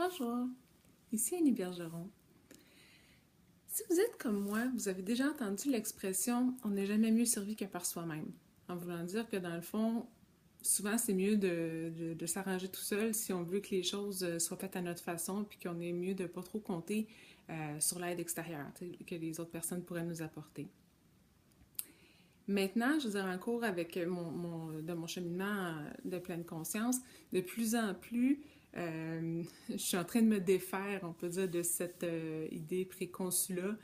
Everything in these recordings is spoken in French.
Bonjour, ici Annie Bergeron. Si vous êtes comme moi, vous avez déjà entendu l'expression « on n'est jamais mieux servi que par soi-même », en voulant dire que dans le fond, souvent c'est mieux de s'arranger tout seul si on veut que les choses soient faites à notre façon, puis qu'on est mieux de ne pas trop compter sur l'aide extérieure que les autres personnes pourraient nous apporter. Maintenant, je vous ai en cours avec de mon cheminement de pleine conscience, de plus en plus, je suis en train de me défaire, on peut dire, de cette idée préconçue-là,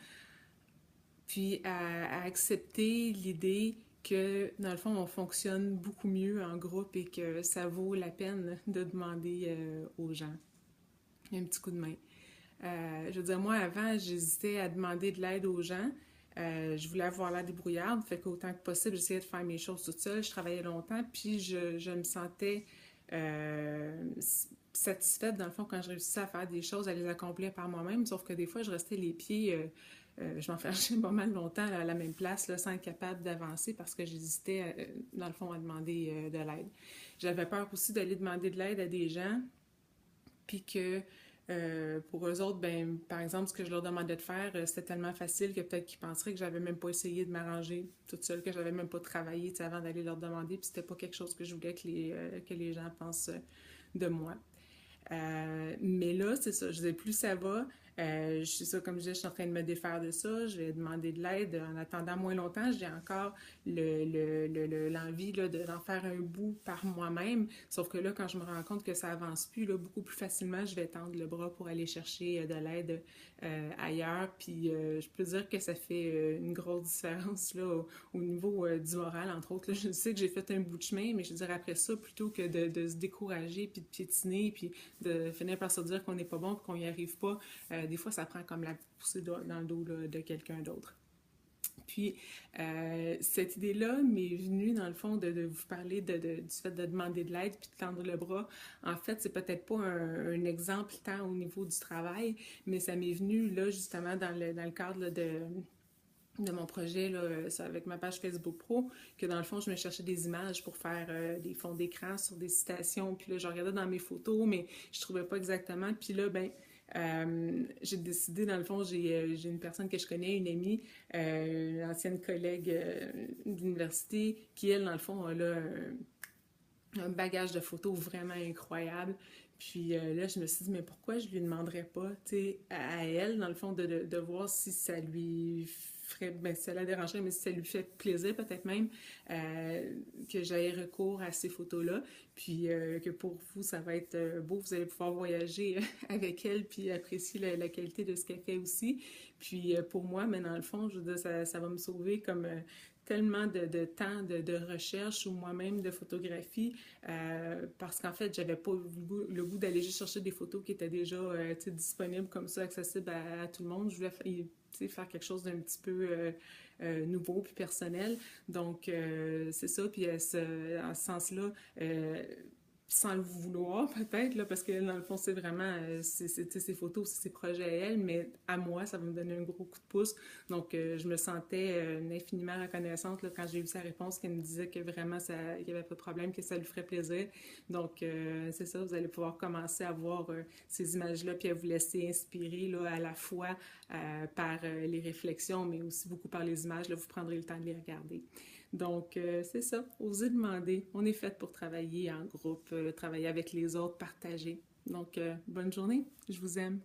puis à accepter l'idée que, dans le fond, on fonctionne beaucoup mieux en groupe et que ça vaut la peine de demander aux gens un petit coup de main. Je veux dire, moi, avant, j'hésitais à demander de l'aide aux gens. Je voulais avoir l'air débrouillarde, fait qu'autant que possible, j'essayais de faire mes choses toute seule. Je travaillais longtemps, puis je me sentais euh, satisfaite, dans le fond, quand je réussissais à faire des choses, à les accomplir par moi-même, sauf que des fois, je restais les pieds, je m'enfermais pas mal longtemps à la même place, là, sans être capable d'avancer parce que j'hésitais, dans le fond, à demander de l'aide. J'avais peur aussi d'aller demander de l'aide à des gens, puis que pour eux autres, ben, par exemple, ce que je leur demandais de faire, c'était tellement facile que peut-être qu'ils penseraient que j'avais même pas essayé de m'arranger toute seule, que j'avais même pas travaillé avant d'aller leur demander, puis c'était pas quelque chose que je voulais que les gens pensent de moi. Mais là, c'est ça, je disais, plus ça va, je suis ça, comme je disais, je suis en train de me défaire de ça, je vais demander de l'aide. En attendant moins longtemps, j'ai encore l'envie d'en faire un bout par moi-même, sauf que là, quand je me rends compte que ça avance plus, là, beaucoup plus facilement, je vais tendre le bras pour aller chercher de l'aide ailleurs, puis je peux dire que ça fait une grosse différence là, au niveau du moral, entre autres. Là, je sais que j'ai fait un bout de chemin, mais je dirais après ça, plutôt que de se décourager, puis de piétiner, puis de finir par se dire qu'on n'est pas bon, qu'on n'y arrive pas, des fois, ça prend comme la poussée dans le dos là, de quelqu'un d'autre. Puis, cette idée-là m'est venue, dans le fond, de vous parler du fait de demander de l'aide puis de tendre le bras. En fait, c'est peut-être pas un exemple tant au niveau du travail, mais ça m'est venu, là, justement, dans le cadre là, de mon projet là, avec ma page Facebook Pro, que dans le fond, je me cherchais des images pour faire des fonds d'écran sur des citations. Puis là, je regardais dans mes photos, mais je trouvais pas exactement. Puis là, ben, j'ai décidé, dans le fond, j'ai une personne que je connais, une amie, une ancienne collègue d'université, qui, elle, dans le fond, a là un bagage de photos vraiment incroyable. Puis là, je me suis dit, mais pourquoi je lui demanderais pas, tu sais, à elle, dans le fond, de voir si ça lui ferait, ben, si ça la dérangerait, mais si ça lui fait plaisir, peut-être même, que j'aille recours à ces photos-là. Puis que pour vous, ça va être beau, vous allez pouvoir voyager avec elle, puis apprécier la qualité de ce qu'elle fait aussi. Puis pour moi, mais dans le fond, je veux dire, ça va me sauver comme tellement de temps de recherche ou moi-même de photographie parce qu'en fait, j'avais pas le goût d'aller juste chercher des photos qui étaient déjà disponibles comme ça, accessibles à tout le monde. Je voulais faire quelque chose d'un petit peu nouveau puis personnel. Donc, c'est ça. Puis, en ce sens-là, sans le vouloir peut-être, là, parce que dans le fond, c'est vraiment ses photos, c'est ses projets à elle, mais à moi, ça va me donner un gros coup de pouce. Donc, je me sentais infiniment reconnaissante là, quand j'ai eu sa réponse, qu'elle me disait que vraiment, il n'y avait pas de problème, que ça lui ferait plaisir. Donc, c'est ça, vous allez pouvoir commencer à voir ces images-là, puis à vous laisser inspirer là, à la fois par les réflexions, mais aussi beaucoup par les images. Là, vous prendrez le temps de les regarder. Donc, c'est ça, osez demander. On est fait pour travailler en groupe, travailler avec les autres, partager. Donc, bonne journée, je vous aime.